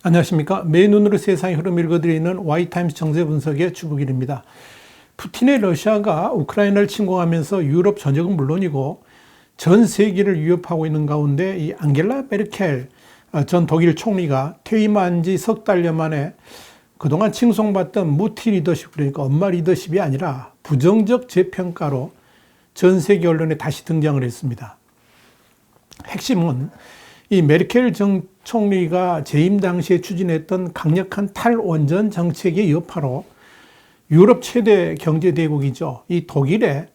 안녕하십니까. 맨눈으로 세상의 흐름 읽어드리는 와이타임스 정세 분석의 주북일입니다. 푸틴의 러시아가 우크라이나를 침공하면서 유럽 전역은 물론이고 전 세계를 위협하고 있는 가운데 이 앙겔라 메르켈 전 독일 총리가 퇴임한 지 석 달여 만에 그동안 칭송받던 무티 리더십, 그러니까 엄마 리더십이 아니라 부정적 재평가로 전 세계 언론에 다시 등장을 했습니다. 핵심은 이 메르켈 전 총리가 재임 당시에 추진했던 강력한 탈원전 정책의 여파로 유럽 최대 경제대국이죠. 이 독일의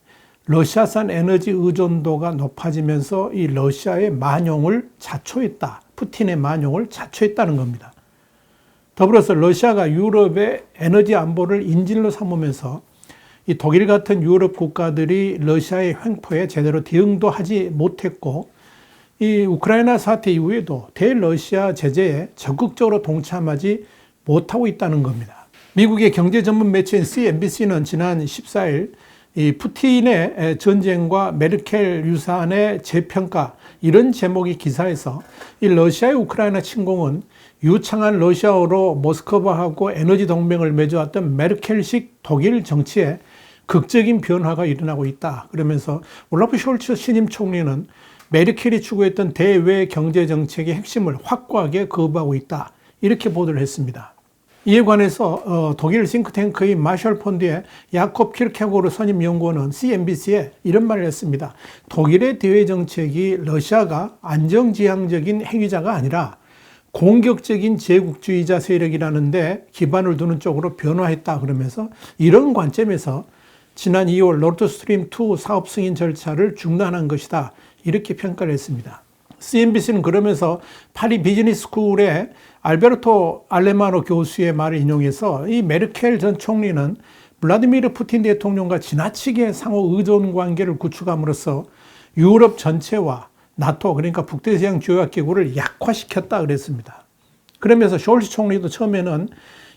러시아산 에너지 의존도가 높아지면서 이 러시아의 만용을 자초했다. 푸틴의 만용을 자초했다는 겁니다. 더불어서 러시아가 유럽의 에너지 안보를 인질로 삼으면서 이 독일 같은 유럽 국가들이 러시아의 횡포에 제대로 대응도 하지 못했고 이 우크라이나 사태 이후에도 대러시아 제재에 적극적으로 동참하지 못하고 있다는 겁니다. 미국의 경제 전문 매체인 CNBC는 지난 14일 이 푸틴의 전쟁과 메르켈 유산의 재평가 이런 제목의 기사에서 이 러시아의 우크라이나 침공은 유창한 러시아어로 모스크바하고 에너지 동맹을 맺어왔던 메르켈식 독일 정치에 극적인 변화가 일어나고 있다. 그러면서 올라프 숄츠 신임 총리는 메르켈이 추구했던 대외 경제 정책의 핵심을 확고하게 거부하고 있다. 이렇게 보도를 했습니다. 이에 관해서 독일 싱크탱크의 마셜 펀드의 야콥 키르케고르 선임 연구원은 CNBC에 이런 말을 했습니다. 독일의 대외 정책이 러시아가 안정지향적인 행위자가 아니라 공격적인 제국주의자 세력이라는데 기반을 두는 쪽으로 변화했다. 그러면서 이런 관점에서 지난 2월 노르드스트림 2 사업 승인 절차를 중단한 것이다. 이렇게 평가를 했습니다. CNBC는 그러면서 파리 비즈니스 스쿨의 알베르토 알레마노 교수의 말을 인용해서 이 메르켈 전 총리는 블라디미르 푸틴 대통령과 지나치게 상호 의존 관계를 구축함으로써 유럽 전체와 나토, 그러니까 북대서양 조약기구를 약화시켰다 그랬습니다. 그러면서 숄츠 총리도 처음에는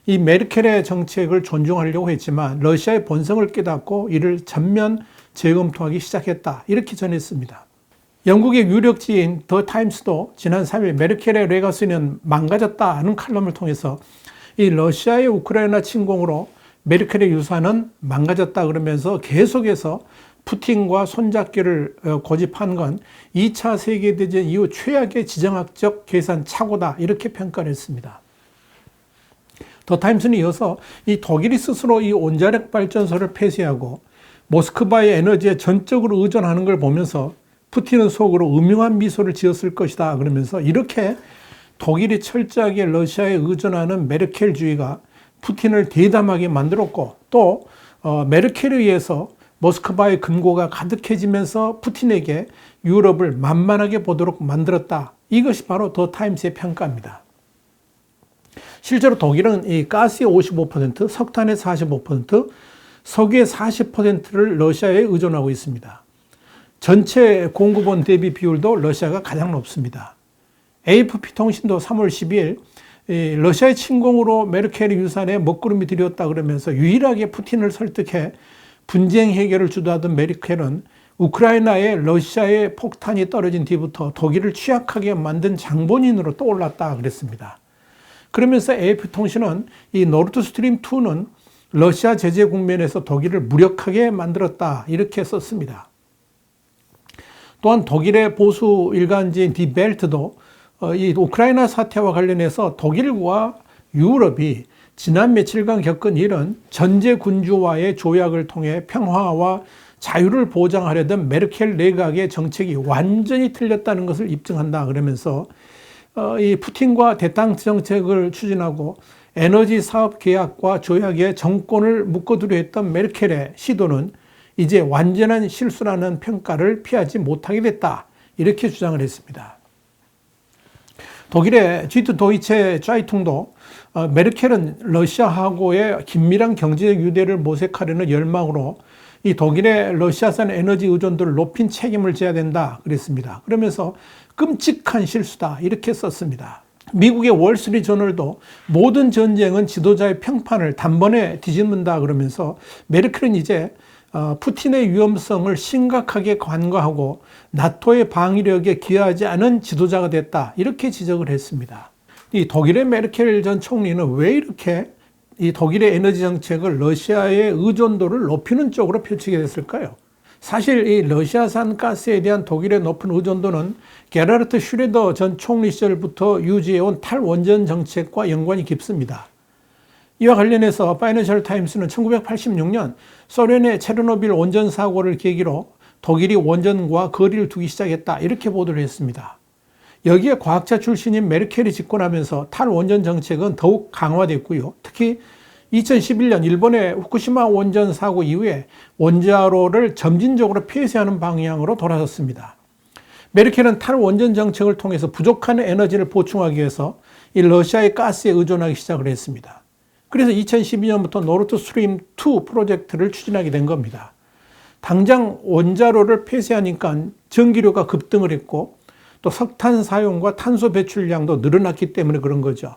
이 메르켈의 정책을 존중하려고 했지만 러시아의 본성을 깨닫고 이를 전면 재검토하기 시작했다. 이렇게 전했습니다. 영국의 유력지인 더 타임스도 지난 3일 메르켈의 레가시는 망가졌다는 칼럼을 통해서 이 러시아의 우크라이나 침공으로 메르켈의 유산은 망가졌다 그러면서 계속해서 푸틴과 손잡기를 고집한 건 2차 세계대전 이후 최악의 지정학적 계산 착오다 이렇게 평가를 했습니다. 더 타임스는 이어서 이 독일이 스스로 이 온자력 발전소를 폐쇄하고 모스크바의 에너지에 전적으로 의존하는 걸 보면서 푸틴은 속으로 음흉한 미소를 지었을 것이다 그러면서 이렇게 독일이 철저하게 러시아에 의존하는 메르켈주의가 푸틴을 대담하게 만들었고 또 메르켈에 의해서 모스크바의 금고가 가득해지면서 푸틴에게 유럽을 만만하게 보도록 만들었다. 이것이 바로 더 타임스의 평가입니다. 실제로 독일은 이 가스의 55%, 석탄의 45%, 석유의 40%를 러시아에 의존하고 있습니다. 전체 공급원 대비 비율도 러시아가 가장 높습니다. AFP 통신도 3월 12일 러시아의 침공으로 메르켈의 유산에 먹구름이 들였다 그러면서 유일하게 푸틴을 설득해 분쟁 해결을 주도하던 메르켈은 우크라이나에 러시아의 폭탄이 떨어진 뒤부터 독일을 취약하게 만든 장본인으로 떠올랐다 그랬습니다. 그러면서 AF통신은 이 노르드스트림 2는 러시아 제재 국면에서 독일을 무력하게 만들었다 이렇게 썼습니다. 또한 독일의 보수 일간지인 디벨트도 이 우크라이나 사태와 관련해서 독일과 유럽이 지난 며칠간 겪은 일은 전제 군주와의 조약을 통해 평화와 자유를 보장하려던 메르켈 내각의 정책이 완전히 틀렸다는 것을 입증한다 그러면서 이 푸틴과 대땅 정책을 추진하고 에너지 사업 계약과 조약에 정권을 묶어두려 했던 메르켈의 시도는 이제 완전한 실수라는 평가를 피하지 못하게 됐다. 이렇게 주장을 했습니다. 독일의 지트 도이체 짜이퉁도 메르켈은 러시아하고의 긴밀한 경제적 유대를 모색하려는 열망으로 이 독일의 러시아산 에너지 의존도를 높인 책임을 져야 된다 그랬습니다. 그러면서 끔찍한 실수다 이렇게 썼습니다. 미국의 월스트리트저널도 모든 전쟁은 지도자의 평판을 단번에 뒤집는다 그러면서 메르켈은 이제 푸틴의 위험성을 심각하게 간과하고 나토의 방위력에 기여하지 않은 지도자가 됐다, 이렇게 지적을 했습니다. 이 독일의 메르켈 전 총리는 왜 이렇게 이 독일의 에너지 정책을 러시아의 의존도를 높이는 쪽으로 펼치게 됐을까요? 사실 이 러시아산 가스에 대한 독일의 높은 의존도는 게라르트 슈레더 전 총리 시절부터 유지해온 탈원전 정책과 연관이 깊습니다. 이와 관련해서 파이낸셜 타임스는 1986년 소련의 체르노빌 원전 사고를 계기로 독일이 원전과 거리를 두기 시작했다, 이렇게 보도를 했습니다. 여기에 과학자 출신인 메르켈이 집권하면서 탈원전 정책은 더욱 강화됐고요. 특히 2011년 일본의 후쿠시마 원전 사고 이후에 원자로를 점진적으로 폐쇄하는 방향으로 돌아섰습니다. 메르켈은 탈원전 정책을 통해서 부족한 에너지를 보충하기 위해서 이 러시아의 가스에 의존하기 시작을 했습니다. 그래서 2012년부터 노르드 스트림 2 프로젝트를 추진하게 된 겁니다. 당장 원자로를 폐쇄하니까 전기료가 급등을 했고 또 석탄 사용과 탄소 배출량도 늘어났기 때문에 그런 거죠.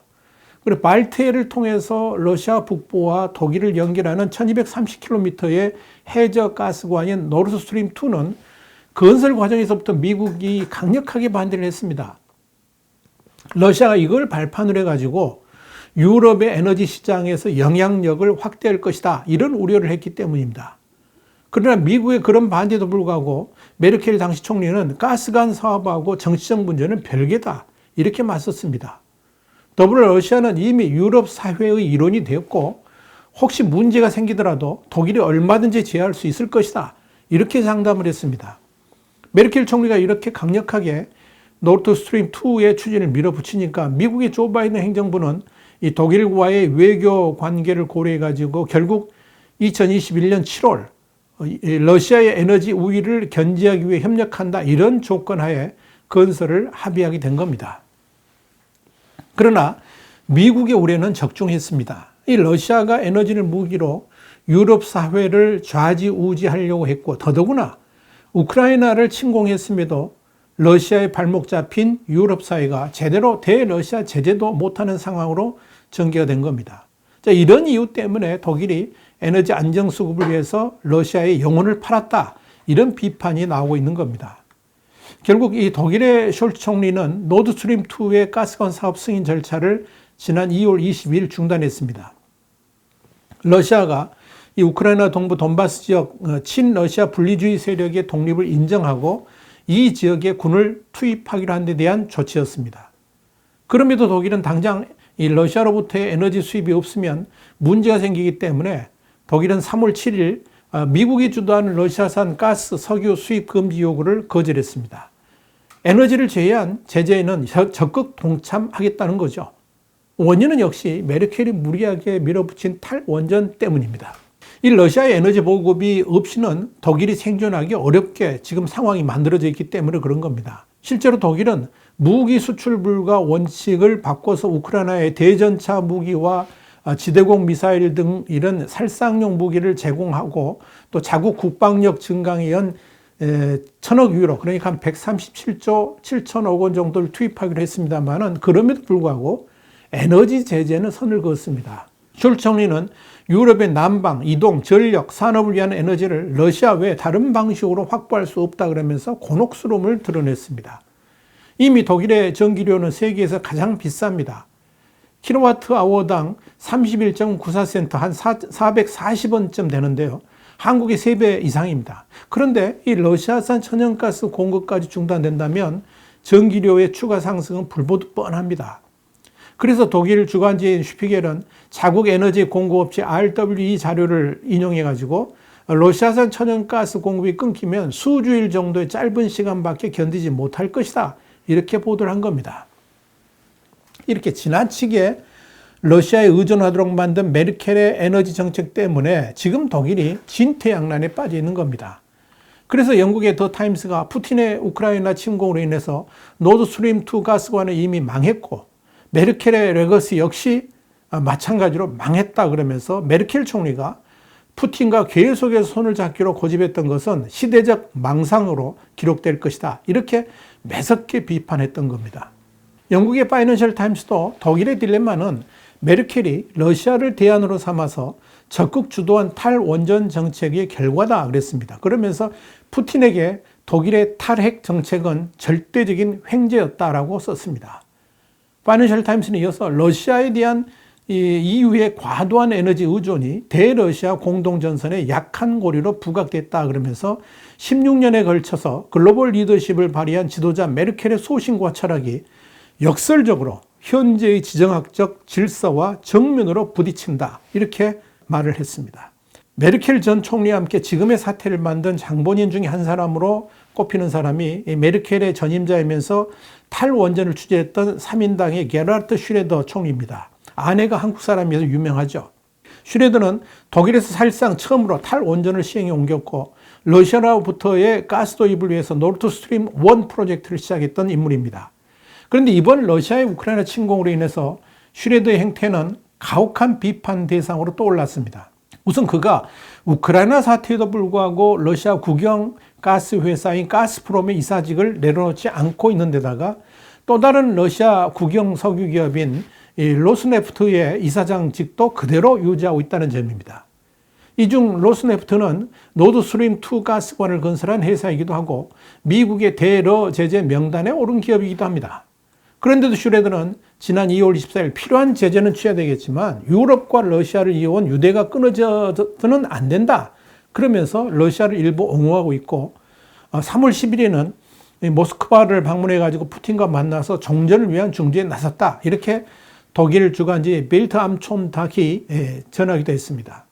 그리고 발트해를 통해서 러시아 북부와 독일을 연결하는 1230km의 해저 가스관인 노르드 스트림 2는 건설 과정에서부터 미국이 강력하게 반대를 했습니다. 러시아가 이걸 발판으로 해가지고 유럽의 에너지 시장에서 영향력을 확대할 것이다, 이런 우려를 했기 때문입니다. 그러나 미국의 그런 반대도 불구하고 메르켈 당시 총리는 가스관 사업하고 정치적 문제는 별개다, 이렇게 맞섰습니다. 더불어 러시아는 이미 유럽 사회의 일원이 되었고 혹시 문제가 생기더라도 독일이 얼마든지 제어할 수 있을 것이다, 이렇게 장담을 했습니다. 메르켈 총리가 이렇게 강력하게 노르드 스트림 2의 추진을 밀어붙이니까 미국의 조 바이든 행정부는 이 독일과의 외교 관계를 고려해가지고 결국 2021년 7월 러시아의 에너지 우위를 견제하기 위해 협력한다, 이런 조건 하에 건설을 합의하게 된 겁니다. 그러나 미국의 우려는 적중했습니다. 이 러시아가 에너지를 무기로 유럽 사회를 좌지우지하려고 했고 더더구나 우크라이나를 침공했음에도 러시아의 발목 잡힌 유럽 사회가 제대로 대러시아 제재도 못하는 상황으로 전개가 된 겁니다. 자, 이런 이유 때문에 독일이 에너지 안정 수급을 위해서 러시아의 영혼을 팔았다, 이런 비판이 나오고 있는 겁니다. 결국 이 독일의 숄츠 총리는 노드스트림 2의 가스관 사업 승인 절차를 지난 2월 22일 중단했습니다. 러시아가 이 우크라이나 동부 돈바스 지역 친러시아 분리주의 세력의 독립을 인정하고 이 지역에 군을 투입하기로 한 데 대한 조치였습니다. 그럼에도 독일은 당장 이 러시아로부터의 에너지 수입이 없으면 문제가 생기기 때문에 독일은 3월 7일 미국이 주도하는 러시아산 가스, 석유 수입 금지 요구를 거절했습니다. 에너지를 제외한 제재에는 적극 동참하겠다는 거죠. 원인은 역시 메르켈이 무리하게 밀어붙인 탈원전 때문입니다. 이 러시아의 에너지 보급이 없이는 독일이 생존하기 어렵게 지금 상황이 만들어져 있기 때문에 그런 겁니다. 실제로 독일은 무기 수출 불가 원칙을 바꿔서 우크라이나에 대전차 무기와 지대공 미사일 등 이런 살상용 무기를 제공하고 또 자국 국방력 증강에 의한 1000억 유로, 그러니까 한 137조 7천억 원 정도를 투입하기로 했습니다만은 그럼에도 불구하고 에너지 제재는 선을 그었습니다. 숄츠 총리는 유럽의 난방, 이동, 전력, 산업을 위한 에너지를 러시아 외 다른 방식으로 확보할 수 없다 그러면서 곤혹스러움을 드러냈습니다. 이미 독일의 전기료는 세계에서 가장 비쌉니다. 킬로와트 아워당 31.94센트, 한 440원쯤 되는데요. 한국의 3배 이상입니다. 그런데 이 러시아산 천연가스 공급까지 중단된다면 전기료의 추가 상승은 불보듯 뻔합니다. 그래서 독일 주간지인 슈피겔은 자국 에너지 공급업체 RWE 자료를 인용해가지고 러시아산 천연가스 공급이 끊기면 수주일 정도의 짧은 시간밖에 견디지 못할 것이다, 이렇게 보도를 한 겁니다. 이렇게 지나치게 러시아에 의존하도록 만든 메르켈의 에너지 정책 때문에 지금 독일이 진퇴양난에 빠져 있는 겁니다. 그래서 영국의 더 타임스가 푸틴의 우크라이나 침공으로 인해서 노드스트림 2 가스관은 이미 망했고 메르켈의 레거시 역시 마찬가지로 망했다 그러면서 메르켈 총리가 푸틴과 계속해서 손을 잡기로 고집했던 것은 시대적 망상으로 기록될 것이다, 이렇게 매섭게 비판했던 겁니다. 영국의 파이낸셜 타임스도 독일의 딜레마는 메르켈이 러시아를 대안으로 삼아서 적극 주도한 탈원전 정책의 결과다 그랬습니다. 그러면서 푸틴에게 독일의 탈핵 정책은 절대적인 횡재였다라고 썼습니다. 파이낸셜 타임스는 이어서 러시아에 대한 EU의 과도한 에너지 의존이 대러시아 공동전선의 약한 고리로 부각됐다 그러면서 16년에 걸쳐서 글로벌 리더십을 발휘한 지도자 메르켈의 소신과 철학이 역설적으로 현재의 지정학적 질서와 정면으로 부딪힌다 이렇게 말을 했습니다. 메르켈 전 총리와 함께 지금의 사태를 만든 장본인 중에 한 사람으로 꼽히는 사람이 메르켈의 전임자이면서 탈원전을 추진했던 3인당의 게르하르트 슈레더 총리입니다. 아내가 한국 사람이어서 유명하죠. 슈레더는 독일에서 사실상 처음으로 탈원전을 시행에 옮겼고 러시아로부터의 가스 도입을 위해서 노르드스트림 1 프로젝트를 시작했던 인물입니다. 그런데 이번 러시아의 우크라이나 침공으로 인해서 슈레더의 행태는 가혹한 비판 대상으로 떠올랐습니다. 우선 그가 우크라이나 사태에도 불구하고 러시아 국영 가스 회사인 가스프롬의 이사직을 내려놓지 않고 있는 데다가 또 다른 러시아 국영 석유 기업인 로스네프트의 이사장직도 그대로 유지하고 있다는 점입니다. 이 중 로스네프트는 노드스트림 2 가스관을 건설한 회사이기도 하고 미국의 대러 제재 명단에 오른 기업이기도 합니다. 그런데도 슈레더는 지난 2월 24일 필요한 제재는 취하되겠지만 유럽과 러시아를 이어온 유대가 끊어져서는 안 된다. 그러면서 러시아를 일부 옹호하고 있고 3월 10일에는 모스크바를 방문해가지고 푸틴과 만나서 종전을 위한 중재에 나섰다. 이렇게 독일 주간지 벨트 암촌닥이 전하기도 했습니다.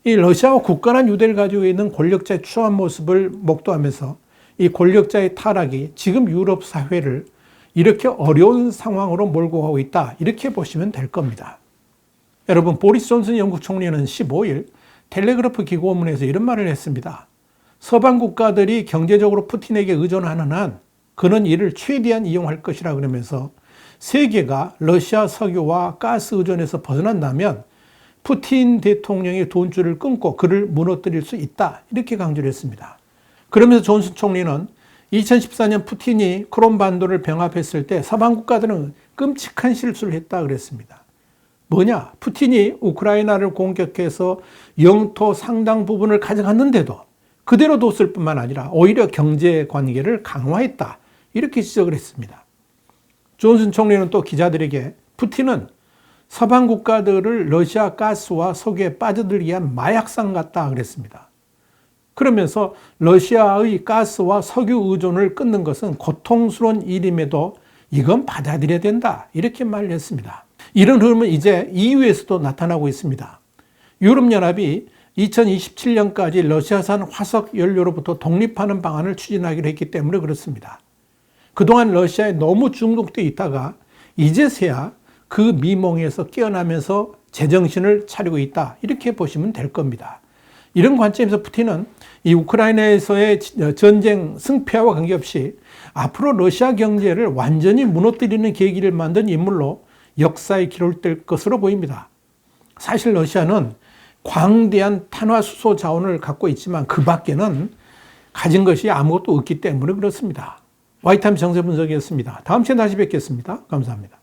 이 러시아와 굳건한 유대를 가지고 있는 권력자의 추한 모습을 목도하면서 이 권력자의 타락이 지금 유럽 사회를 이렇게 어려운 상황으로 몰고 가고 있다. 이렇게 보시면 될 겁니다. 여러분, 보리스 존슨 영국 총리는 15일 텔레그래프 기고문에서 이런 말을 했습니다. 서방 국가들이 경제적으로 푸틴에게 의존하는 한 그는 이를 최대한 이용할 것이라 그러면서 세계가 러시아 석유와 가스 의존에서 벗어난다면 푸틴 대통령의 돈줄을 끊고 그를 무너뜨릴 수 있다. 이렇게 강조를 했습니다. 그러면서 존슨 총리는 2014년 푸틴이 크롬반도를 병합했을 때 서방 국가들은 끔찍한 실수를 했다 그랬습니다. 뭐냐? 푸틴이 우크라이나를 공격해서 영토 상당 부분을 가져갔는데도 그대로 뒀을 뿐만 아니라 오히려 경제 관계를 강화했다. 이렇게 지적을 했습니다. 존슨 총리는 또 기자들에게 푸틴은 서방 국가들을 러시아 가스와 석유에 빠져들기 위한 마약상 같다 그랬습니다. 그러면서 러시아의 가스와 석유 의존을 끊는 것은 고통스러운 일임에도 이건 받아들여야 된다. 이렇게 말을 했습니다. 이런 흐름은 이제 EU에서도 나타나고 있습니다. 유럽연합이 2027년까지 러시아산 화석 연료로부터 독립하는 방안을 추진하기로 했기 때문에 그렇습니다. 그동안 러시아에 너무 중독되어 있다가 이제서야 그 미몽에서 깨어나면서 제정신을 차리고 있다. 이렇게 보시면 될 겁니다. 이런 관점에서 푸틴은 이 우크라이나에서의 전쟁 승패와 관계없이 앞으로 러시아 경제를 완전히 무너뜨리는 계기를 만든 인물로 역사에 기록될 것으로 보입니다. 사실 러시아는 광대한 탄화수소 자원을 갖고 있지만 그 밖에는 가진 것이 아무것도 없기 때문에 그렇습니다. 와이타임스 정세분석이었습니다. 다음 시간에 다시 뵙겠습니다. 감사합니다.